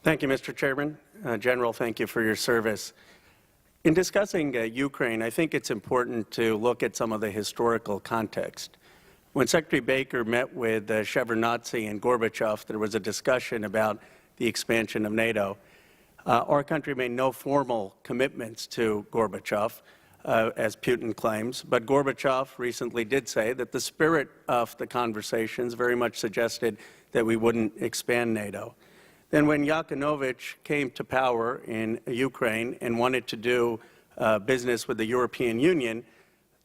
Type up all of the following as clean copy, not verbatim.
Thank you, Mr. Chairman. General, thank you for your service. In discussing Ukraine, I think it's important to look at some of the historical context. When Secretary Baker met with Shevardnadze and Gorbachev, there was a discussion about the expansion of NATO. Our country made no formal commitments to Gorbachev, as Putin claims, but Gorbachev recently did say that the spirit of the conversations very much suggested that we wouldn't expand NATO. Then when Yanukovych came to power in Ukraine and wanted to do business with the European Union,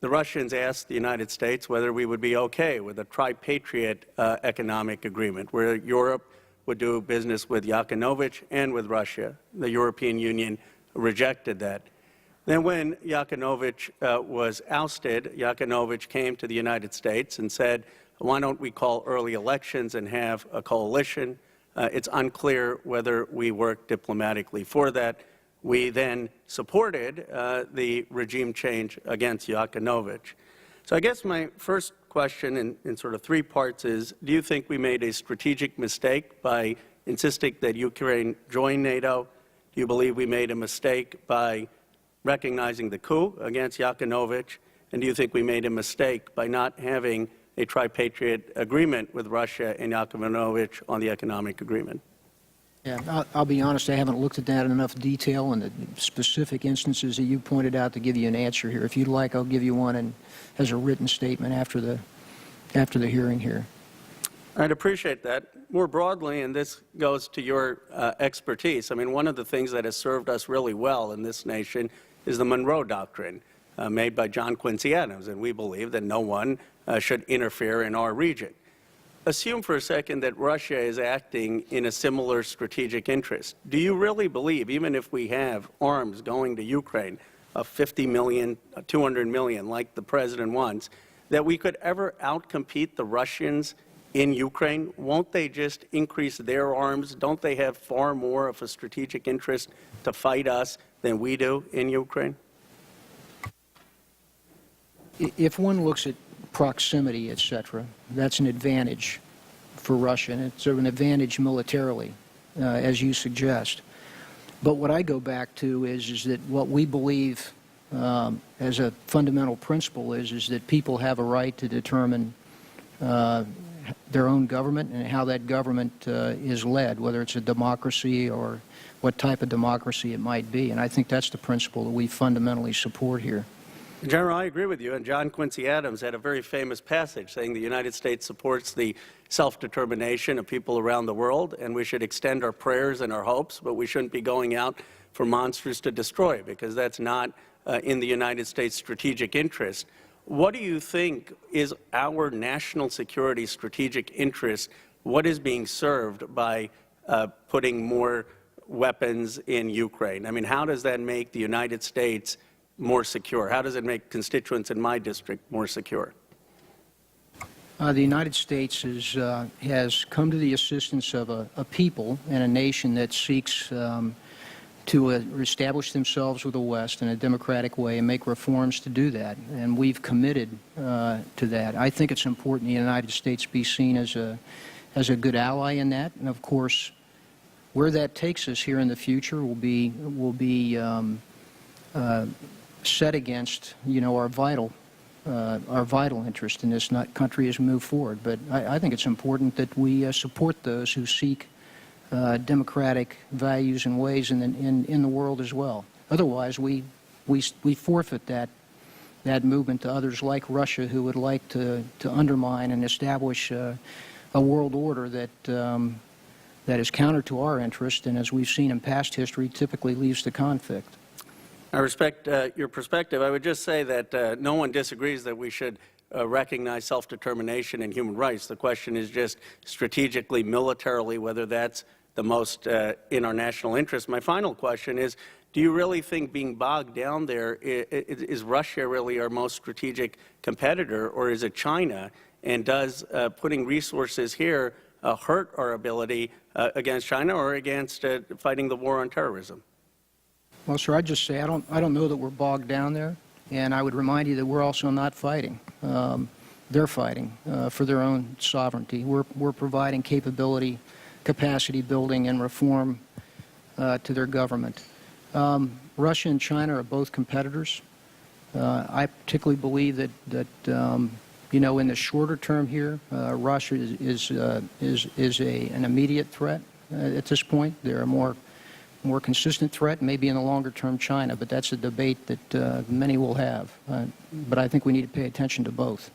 the Russians asked the United States whether we would be okay with a Patriot economic agreement, where Europe would do business with Yanukovych and with Russia. The European Union rejected that. Then when Yanukovych was ousted, Yanukovych came to the United States and said, why don't we call early elections and have a coalition? It's unclear whether we worked diplomatically for that. We then supported the regime change against Yanukovych. So I guess my first question in sort of three parts is, do you think we made a strategic mistake by insisting that Ukraine join NATO? Do you believe we made a mistake by recognizing the coup against Yanukovych? And do you think we made a mistake by not having a Patriot agreement with Russia and Yanukovych on the economic agreement? Yeah, I'll be honest, I haven't looked at that in enough detail and the specific instances that you pointed out to give you an answer here. If you'd like, I'll give you one as a written statement after the hearing here. I'd appreciate that. More broadly, and this goes to your expertise, I mean, one of the things that has served us really well in this nation is the Monroe Doctrine, made by John Quincy Adams, and we believe that no one should interfere in our region. Assume for a second that Russia is acting in a similar strategic interest. Do you really believe, even if we have arms going to Ukraine of 50 million, 200 million, like the President wants, that we could ever outcompete the Russians in Ukraine? Won't they just increase their arms? Don't they have far more of a strategic interest to fight us than we do in Ukraine? If one looks at proximity, etc., that's an advantage for Russia, and it's an advantage militarily, as you suggest. But what I go back to is that what we believe as a fundamental principle is that people have a right to determine their own government and how that government is led, whether it's a democracy or what type of democracy it might be. And I think that's the principle that we fundamentally support here. General, I agree with you, and John Quincy Adams had a very famous passage saying the United States supports the self-determination of people around the world, and we should extend our prayers and our hopes, but we shouldn't be going out for monsters to destroy, because that's not in the United States' strategic interest. What do you think is our national security strategic interest? What is being served by putting more weapons in Ukraine? I mean, how does that make the United States more secure? How does it make constituents in my district more secure? The United States has come to the assistance of a people and a nation that seeks to establish themselves with the West in a democratic way and make reforms to do that. And we've committed to that. I think it's important the United States be seen as a good ally in that. And of course, where that takes us here in the future will be set against, our vital interest in this country as we move forward. But I think it's important that we support those who seek democratic values and ways in the world as well. Otherwise, we forfeit that movement to others like Russia, who would like to undermine and establish a world order that is counter to our interest, and as we've seen in past history, typically leads to conflict. I respect your perspective. I would just say that no one disagrees that we should recognize self-determination and human rights. The question is just strategically, militarily, whether that's the most in our national interest. My final question is, do you really think being bogged down there, is Russia really our most strategic competitor, or is it China? And does putting resources here hurt our ability against China or against fighting the war on terrorism? Well, sir, I'd just say I don't know that we're bogged down there, and I would remind you that we're also not fighting. They're fighting for their own sovereignty. We're providing capability, capacity building, and reform to their government. Russia and China are both competitors. I particularly believe that you know, in the shorter term here, Russia is an immediate threat at this point. They're a more consistent threat, maybe in the longer term China, but that's a debate that many will have. But I think we need to pay attention to both.